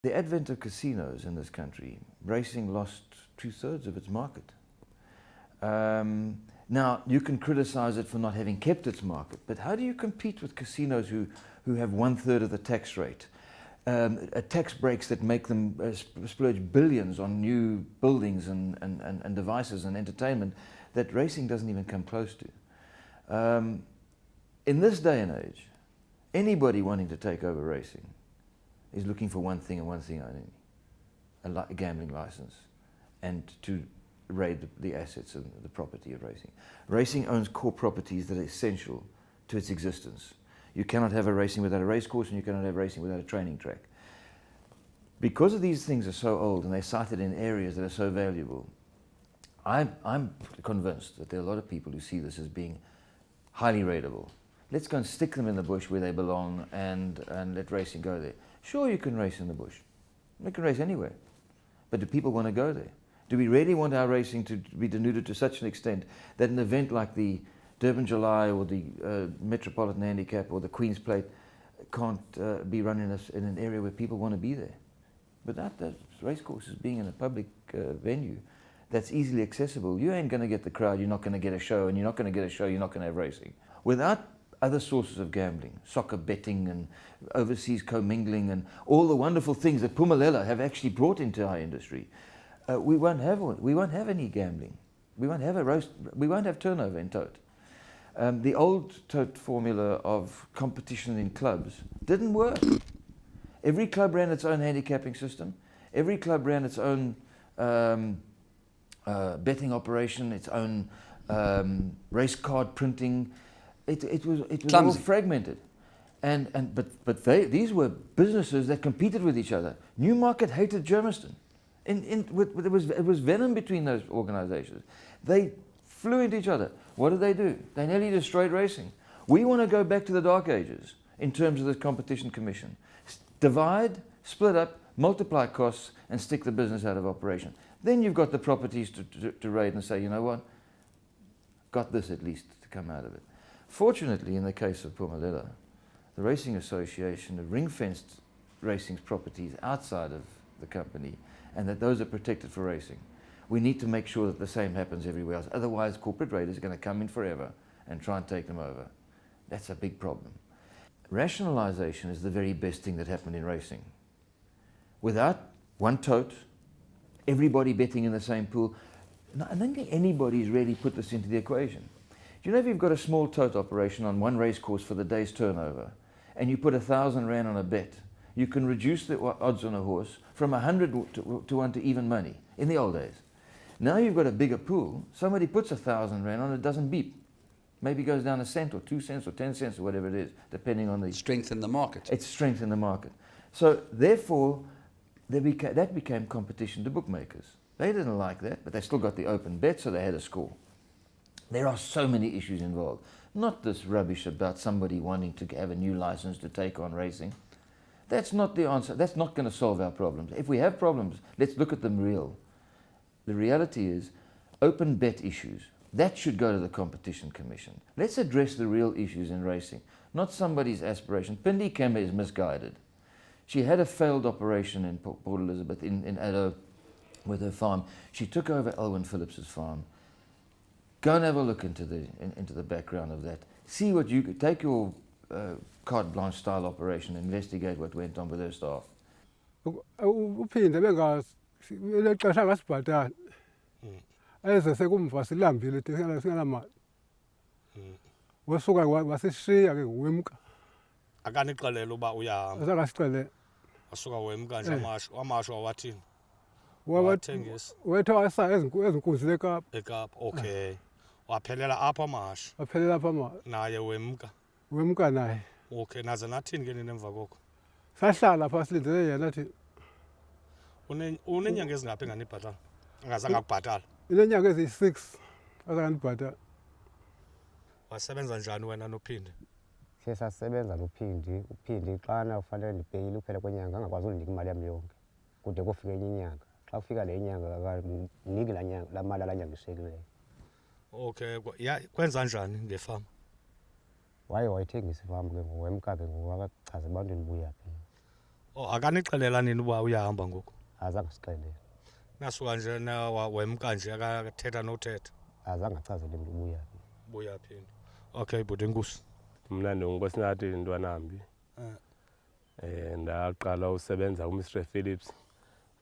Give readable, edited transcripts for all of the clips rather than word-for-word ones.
The advent of casinos in this country, racing lost 2/3 of its market. Now, you can criticize it for not having kept its market, but how do you compete with casinos who have 1/3 of the tax rate? Tax breaks that make them splurge billions on new buildings and devices and entertainment that racing doesn't even come close to. In this day and age, anybody wanting to take over racing is looking for one thing and one thing only, a gambling license, and to raid the assets and the property of racing. Racing owns core properties that are essential to its existence. You cannot have a racing without a race course, and you cannot have racing without a training track. Because of these things are so old and they're sited in areas that are so valuable, I'm convinced that there are a lot of people who see this as being highly raidable. Let's go and stick them in the bush where they belong and let racing go there. Sure, you can race in the bush. You can race anywhere. But do people want to go there? Do we really want our racing to be denuded to such an extent that an event like the Durban July or the Metropolitan Handicap or the Queen's Plate can't be run in an area where people want to be there? Without the racecourses being in a public venue that's easily accessible, you ain't going to get the crowd, you're not going to get a show, and you're not going to get a show, you're not going to have racing. Without other sources of gambling, soccer betting and overseas commingling and all the wonderful things that Phumelela have actually brought into our industry, we won't have any gambling. We won't have turnover in tote. The old tote formula of competition in clubs didn't work. Every club ran its own handicapping system. Every club ran its own betting operation, its own race card printing. It was all fragmented. But these were businesses that competed with each other. Newmarket hated Germiston. It was venom between those organizations. They flew into each other. What did? They nearly destroyed racing. We want to go back to the dark ages in terms of this competition commission. Divide, split up, multiply costs, and stick the business out of operation. Then you've got the properties to raid and say, you know what, got this at least to come out of it. Fortunately, in the case of Phumelela, the Racing Association have ring-fenced racing's properties outside of the company, and that those are protected for racing. We need to make sure that the same happens everywhere else. Otherwise, corporate raiders are going to come in forever and try and take them over. That's a big problem. Rationalization is the very best thing that happened in racing. Without one tote, everybody betting in the same pool, I don't think anybody's really put this into the equation. Do you know if you've got a small tote operation on one race course for the day's turnover, and you put 1,000 rand on a bet, you can reduce the odds on a horse from 100 to 1 to even money in the old days. Now you've got a bigger pool, somebody puts 1,000 rand on, it doesn't beep. Maybe goes down a cent or 2 cents or 10 cents or whatever it is, depending on the strength in the market. It's strength in the market. So therefore, that became competition to bookmakers. They didn't like that, but they still got the open bet, so they had a score. There are so many issues involved. Not this rubbish about somebody wanting to have a new license to take on racing. That's not the answer. That's not going to solve our problems. If we have problems, let's look at them real. The reality is open bet issues. That should go to the Competition Commission. Let's address the real issues in racing, not somebody's aspiration. PHINDI KEMA is misguided. She had a failed operation in Port Elizabeth, in Addo, with her farm. She took over Elwyn Phillips's farm. Go and have a look into the background of that. See what you could take your carte blanche style operation, investigate what went on with her staff. Eze sekumva silambile singanamali wasuka wasishiya ke wemka akanixelela uba uyahamba asakasixele wasuka wemka nje amasho awathini wathengisa wethu asa ezinkunzi eKapa okay waphelela apha amasho aphelela apha amasho naye wemka naye okay naze nathini ke nini emva koko sahlala pha silindele yena athi unenyanga ezingaphi nganibhatala angazange akubhatala ilenyanga ezi6 azangandibhatala. Wasebenza njani wena noPhindi? Sisasebenza noPhindi, uPhindi xana ufanele ndipeyile uphela kwenyanga angakwazi undinika imali yami yonke kude kufika enye inyanga. Xa ufika le nyanga akaniki la mali alanyangisekileyo. Okay, kwenza njani ngefama? Wayethengisa ifama ke ngowemka ke ngoku akachaza ebantwini buya phi. Oh, akanixelela nini uba uyahamba ngoku? Azange sixelele. Nasuka nje wemka nje akathetha nothetha. Azange achazele mntu ubuya. Buya phinde. Okay, bhuti enkosi. Mna ndinguNkosinathi Ntwanambi. Ndaqala usebenza uMr Phillips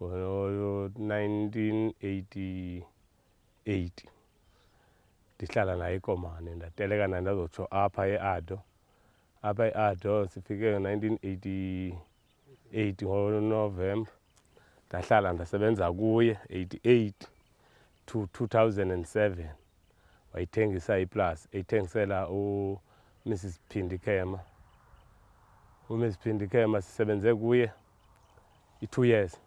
ngo-1988. Ndihlala naye eKomane, ndateleka ndazotsho apha eAdo. Apha eAdo sifike ngo-1988 ngoNovemba. Ndahlala ndasebenza kuye 88 to 2007. Wayithengisa iplus, eyithengisela uMrs Phindi KEMA. uMrs Phindi KEMA sisebenze kuye i-2 years.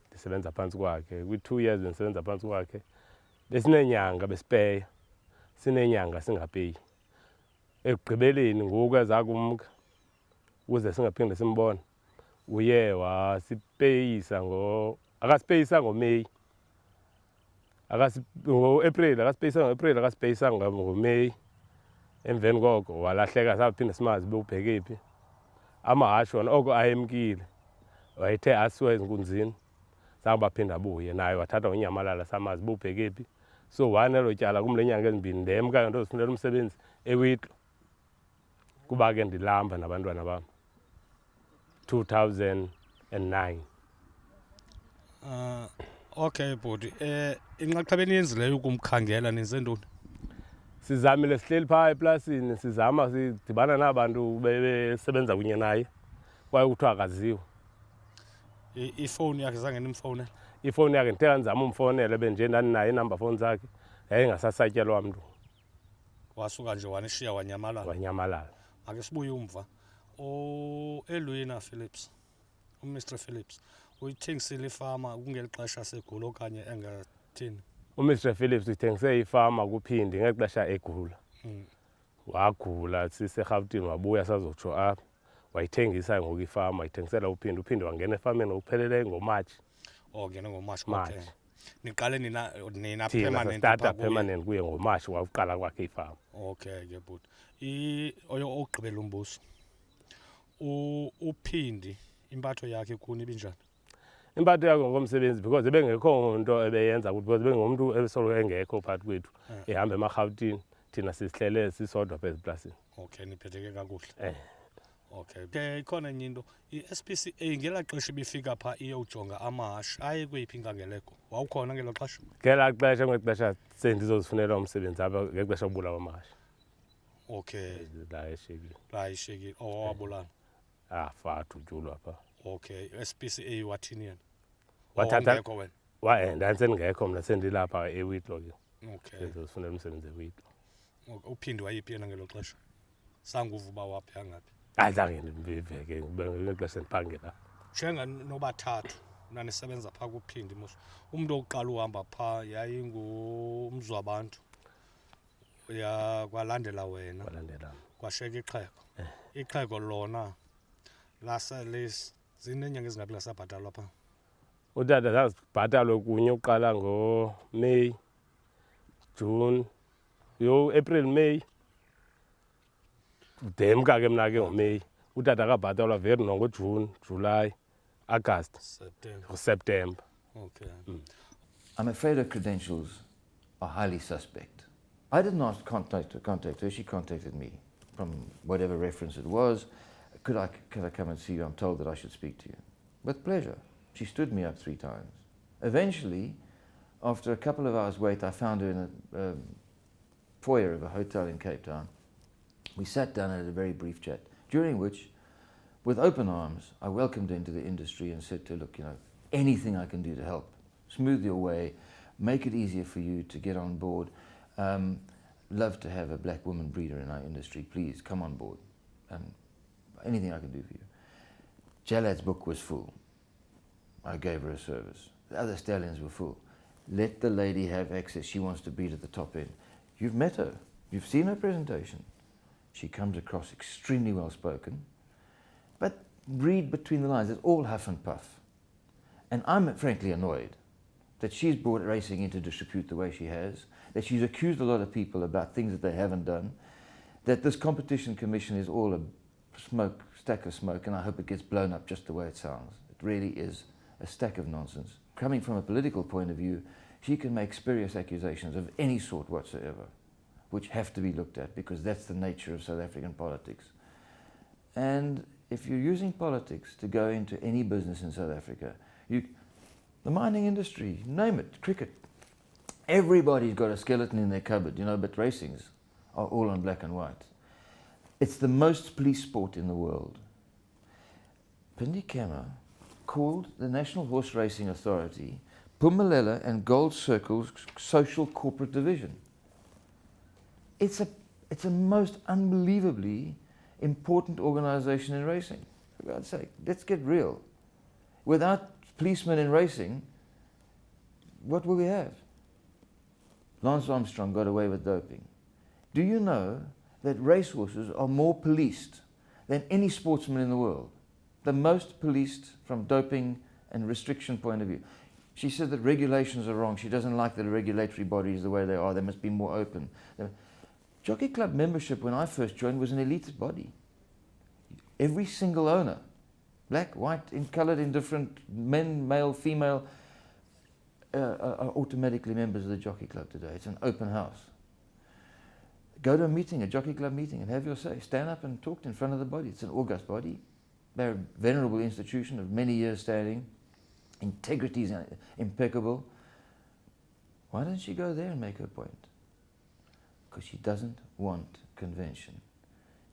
Ndisebenza phantsi kwakhe. Kwi-2 years bendisebenza phantsi kwakhe besineenyanga besipeya, sineenyanga singapeyi. Ekugqibeleni ngoku ezakumka ukuze singaphinde simbone, uye wasipeyisa akasipeyisa ngoMeyi. Ngo-April akasipeyisa ngo-April akasipeyisa ngoMeyi. Emveni koko walahleka saphinde simazi bewubheke phi. Amahashe wona oko ayemkile, wayethe asiwe ezinkunzini, zabaphinda abuye naye wathatha unyamalala samazi bewubheke phi. So wanelo tyala kum lenyanga ezimbini ndemka ndozifunela umsebenzi eWhitlo kuba ke ndilamba nabantwana bam. 2009. Okay bhuti, inxaxheba eniyenzileyo ukumkhangela nenze ntoni? Sizamile sihleli phaa eplasini sizama sidibana nabantu besebenza kunye naye kwaye kuthiwa akaziwa. Ifowuni yakhe zange nimfowunele? Ifowuni yakhe ndithe ndizama umfowunela benje ndandinayo inamba fowuni zakhe yayingasasatyelwa mntu. Wasuka nje wanishiya wanyamalala? Wanyamalala. Ake sibuye umva. Elwina Phillips, uMr Phillips, uyithengisile ifama kungeli xesha segula okanye engathini? uMr Phillips uyithengise ifama kuPhindi ngexesha egula. Wagula siseRhawutini wabuya sazotsho apha. Wayithengisa ngoku ifama, wayithengisela uPhindi. uPhindi wangena efameni ngokupheleleyo ngoMatshi. Ngena ngoMatshi. Okay. Niqale nina permanent starta permanent kuye ngoMatshi waqala kwakhe ifama. Okay ke bhuti. Ogqibela umbuso. uPhindi impatho yakhe kuni ibinjani? Impatho yakhe ngomsebenzi because ebengekho nto ebeyenza because bengumuntu ebesoloko engekho phakathi kwethu ehamba emarhawutini thina sisihlele sisodwa pha eziplasini. Okay, niphetheke kakuhle. Okay. Ikhona enye into, i-SPCA ngelaa xesha ibifika phaa iyowujonga amahashe aye kweyiphi inkangeleko? Wawukhona ngelo xesha? Ngelaa xesha ngexesha sendizozifunela umsebenzi apha ngexesha obulawa amahashe. Okay. La eshekile. Wabulala? Fathutyulwa phaa. Okay. SPCA wathini yena? Wathatha wena? Ndandisengekho mna sendilapha eWhitlo ke. Okay. Sendizozifunela umsebenzi eWhitlo. uPhindi wayephi yena ngelo xesha? Sanguva uba waphi angaphi? Azange ndivive ke ngexesha ndiphangela. Njenganobathathu nanisebenza phaa kuPhindi mos. Umntu oqala uhamba phaa yayingumzwabantu. Kwalandela wena. Kwasheka ixhego. Ixhego lona zineenyanga ezingaphi lasabhatalwa phaa? Utata zazibhatalwe kunye uqala ngoMeyi, June, April, May. Ndemka ke mna ke ngoMeyi. Utata akabhatalwa very ngoJune, July, August, September. Okay. I'm afraid her credentials are highly suspect. I did not contact her. She contacted me from whatever reference it was. Could I come and see you? I'm told that I should speak to you. With pleasure. She stood me up 3 times. Eventually, after a couple of hours wait, I found her in a foyer of a hotel in Cape Town. We sat down and had a very brief chat, during which, with open arms, I welcomed her into the industry and said to her, look, anything I can do to help, smooth your way, make it easier for you to get on board. Love to have a black woman breeder in our industry. Please come on board. Anything I can do for you. Jalad's book was full. I gave her a service. The other stallions were full. Let the lady have access. She wants to breed at the top end. You've met her. You've seen her presentation. She comes across extremely well spoken. But read between the lines. It's all huff and puff. And I'm frankly annoyed that she's brought racing into disrepute the way she has, that she's accused a lot of people about things that they haven't done, that this competition commission is all a smoke stack of smoke, and I hope it gets blown up just the way it sounds. It really is a stack of nonsense. Coming from a political point of view, she can make spurious accusations of any sort whatsoever, which have to be looked at because that's the nature of South African politics. And if you're using politics to go into any business in South Africa, the mining industry, name it, cricket, everybody's got a skeleton in their cupboard, you know, but racings are all on black and white. It's the most police sport in the world. PHINDI KEMA called the National Horse Racing Authority Pummelela and Gold Circle's social corporate division. It's a most unbelievably important organization in racing. For God's sake, let's get real. Without policemen in racing, what will we have? Lance Armstrong got away with doping. Do you know that racehorses are more policed than any sportsman in the world? The most policed from doping and restriction point of view. She said that regulations are wrong. She doesn't like the regulatory bodies the way they are. They must be more open. Jockey Club membership, when I first joined, was an elite body. Every single owner, black, white, coloured, indifferent, men, male, female, are automatically members of the Jockey Club today. It's an open house. Go to a meeting, a Jockey Club meeting, and have your say. Stand up and talk in front of the body. It's an august body. They're a venerable institution of many years standing. Integrity is impeccable. Why don't she go there and make her point? Because she doesn't want convention.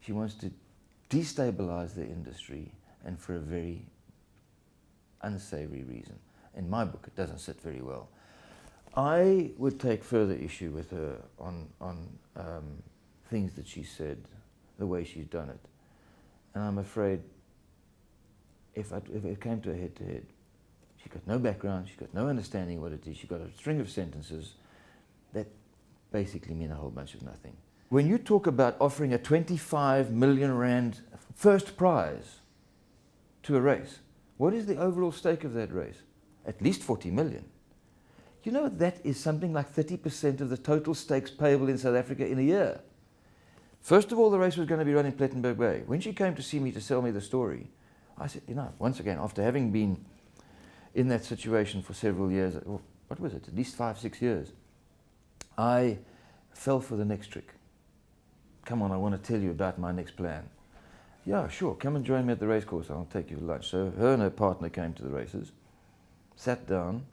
She wants to destabilize the industry, and for a very unsavory reason. In my book, it doesn't sit very well. I would take further issue with her on things that she said, the way she's done it. And I'm afraid if it came to a head-to-head, she's got no background, she's got no understanding what it is, she's got a string of sentences that basically mean a whole bunch of nothing. When you talk about offering a 25 million rand first prize to a race, what is the overall stake of that race? At least 40 million. You know, that is something like 30% of the total stakes payable in South Africa in a year. First of all, the race was going to be run in Plettenberg Bay. When she came to see me to sell me the story, I said, you know, once again, after having been in that situation for several years, what was it, at least 5-6 years, I fell for the next trick. Come on, I want to tell you about my next plan. Yeah, sure, come and join me at the race course, I'll take you to lunch. So her and her partner came to the races, sat down,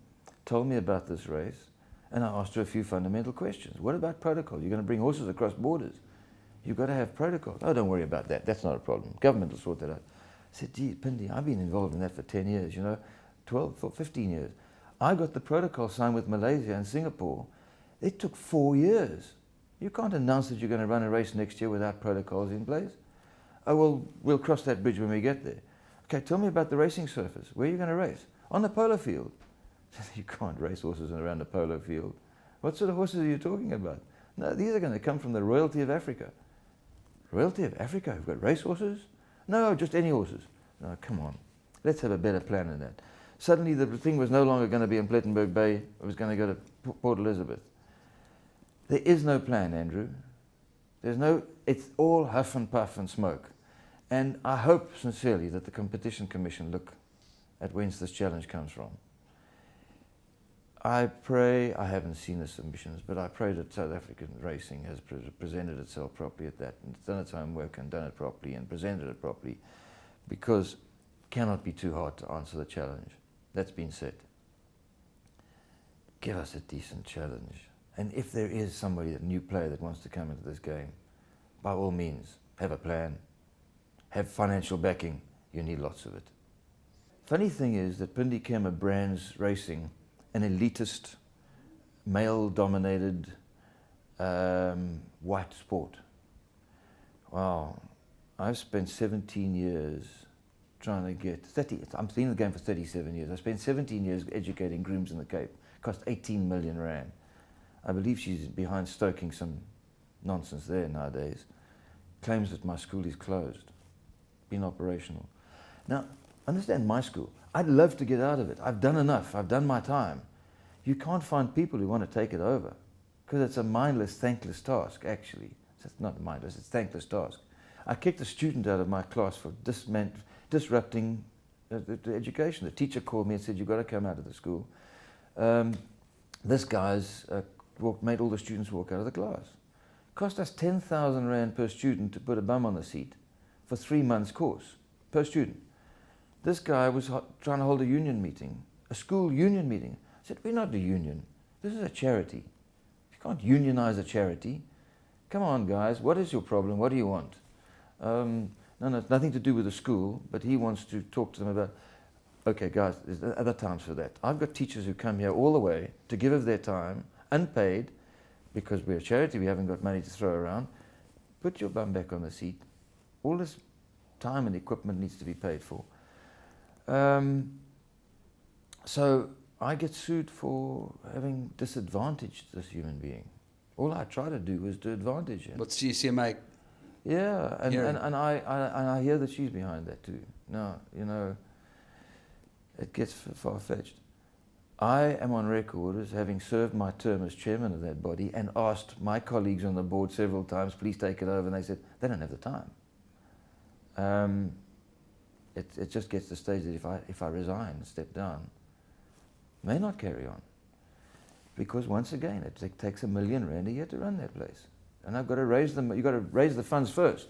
told me about this race, and I asked her a few fundamental questions. What about protocol? You're going to bring horses across borders. You've got to have protocol. Oh, don't worry about that. That's not a problem. Government will sort that out. I said, gee, PHINDI, I've been involved in that for 10 years, you know, 12, 15 years. I got the protocol signed with Malaysia and Singapore. It took 4 years. You can't announce that you're going to run a race next year without protocols in place. Oh, well, we'll cross that bridge when we get there. Okay, tell me about the racing surface. Where are you going to race? On the polo field. You can't race horses around a polo field. What sort of horses are you talking about? No, these are going to come from the royalty of Africa. Royalty of Africa? We've got race horses? No, just any horses. No, come on. Let's have a better plan than that. Suddenly the thing was no longer going to be in Plettenberg Bay. It was going to go to Port Elizabeth. There is no plan, Andrew. It's all huff and puff and smoke. And I hope sincerely that the Competition Commission look at whence this challenge comes from. I pray, I haven't seen the submissions, but I pray that South African racing has presented itself properly at that, and done its homework and done it properly and presented it properly, because it cannot be too hard to answer the challenge. That's been said. Give us a decent challenge. And if there is somebody, a new player that wants to come into this game, by all means, have a plan, have financial backing. You need lots of it. Funny thing is that PHINDI KEMA brands racing an elitist, male-dominated, white sport. Wow, I've spent 17 years trying to get, I'm in the game for 37 years. I spent 17 years educating grooms in the Cape. Cost 18 million rand. I believe she's behind stoking some nonsense there nowadays. Claims that my school is closed, been operational. Now, understand my school. I'd love to get out of it. I've done enough. I've done my time. You can't find people who want to take it over because it's a mindless, thankless task, actually. It's not mindless, it's a thankless task. I kicked a student out of my class for disrupting the education. The teacher called me and said, "You've got to come out of the school." This guy's made all the students walk out of the class. Cost us 10,000 rand per student to put a bum on the seat for 3 months course per student. This guy was trying to hold a union meeting, a school union meeting. I said, "We're not a union. This is a charity. You can't unionize a charity. Come on, guys. What is your problem? What do you want?" No, it's nothing to do with the school, but he wants to talk to them about, okay, guys, there's other times for that. I've got teachers who come here all the way to give of their time, unpaid, because we're a charity, we haven't got money to throw around. Put your bum back on the seat. All this time and equipment needs to be paid for. So I get sued for having disadvantaged this human being. All I try to do is to advantage him. What's GCMA? Yeah, and hearing? I hear that she's behind that too. No, you know, it gets far-fetched. I am on record as having served my term as chairman of that body and asked my colleagues on the board several times, "Please take it over," and they said, they don't have the time. It just gets to the stage that if I resign and step down, may not carry on. Because once again, it takes R1 million a year to run that place. And I've got to raise them, you've got to raise the funds first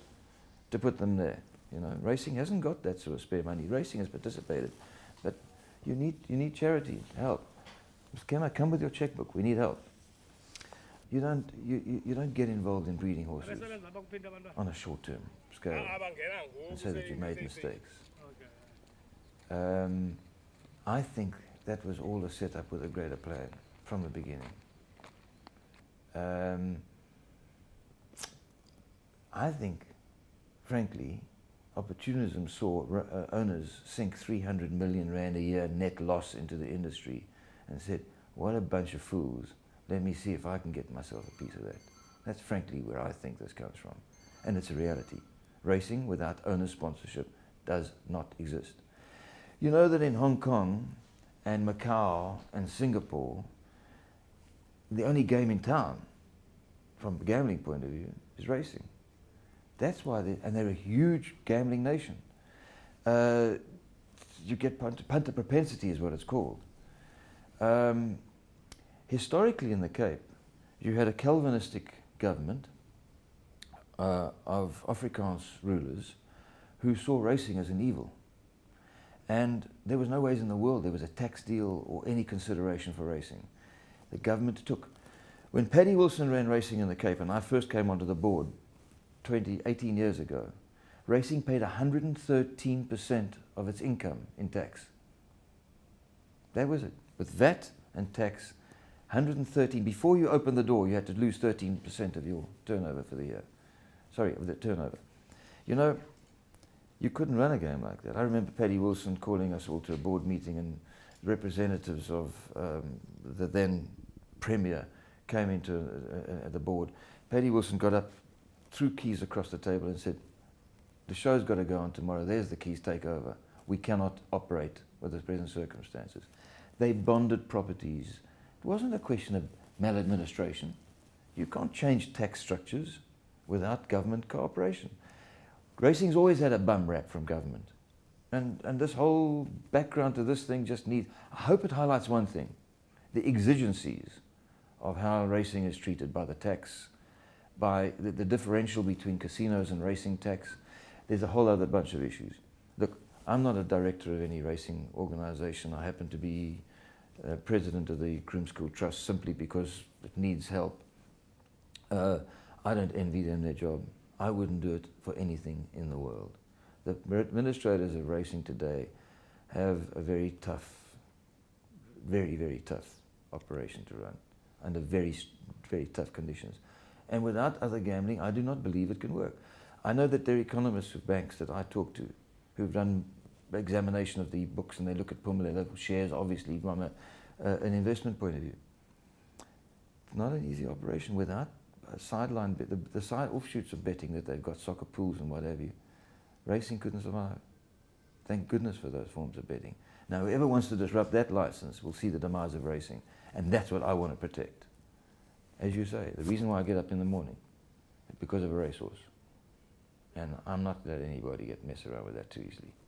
to put them there. You know, racing hasn't got that sort of spare money. Racing has participated. But you need charity, help. Mr. KEMA, come with your checkbook, we need help. You don't get involved in breeding horses on a short-term scale and say that you made mistakes. I think that was all a setup with a greater plan from the beginning. I think, frankly, opportunism saw owners sink 300 million rand a year net loss into the industry and said, "What a bunch of fools. Let me see if I can get myself a piece of that." That's frankly where I think this comes from. And it's a reality. Racing without owner sponsorship does not exist. You know that in Hong Kong and Macau and Singapore, the only game in town, from a gambling point of view, is racing. That's why, and they're a huge gambling nation. You get punter propensity is what it's called. Historically in the Cape, you had a Calvinistic government of Afrikaans rulers who saw racing as an evil. And there was no ways in the world there was a tax deal or any consideration for racing. The government took. When Paddy Wilson ran racing in the Cape, and I first came onto the board 18 years ago, racing paid 113% of its income in tax. That was it. With VAT and tax, 113. Before you opened the door, you had to lose 13% of your turnover for the year. Sorry, of the turnover. You know, you couldn't run a game like that. I remember Paddy Wilson calling us all to a board meeting, and representatives of the then Premier came into the board. Paddy Wilson got up, threw keys across the table and said, "The show's got to go on tomorrow. There's the keys, take over. We cannot operate with the present circumstances." They bonded properties. It wasn't a question of maladministration. You can't change tax structures without government cooperation. Racing's always had a bum rap from government. And this whole background to this thing just needs, I hope it highlights one thing, the exigencies of how racing is treated by the tax, by the differential between casinos and racing tax. There's a whole other bunch of issues. Look, I'm not a director of any racing organization. I happen to be president of the Groom School Trust simply because it needs help. I don't envy them their job. I wouldn't do it for anything in the world. The administrators of racing today have a very tough, very, very tough operation to run under very, very tough conditions. And without other gambling, I do not believe it can work. I know that there are economists of banks that I talk to who've done examination of the books, and they look at Pumela shares, obviously, from an investment point of view. It's not an easy operation without a sideline, the side offshoots of betting that they've got, soccer pools and what have you. Racing couldn't survive. Thank goodness for those forms of betting. Now, whoever wants to disrupt that license will see the demise of racing, and that's what I want to protect. As you say, the reason why I get up in the morning is because of a racehorse. And I'm not letting anybody mess around with that too easily.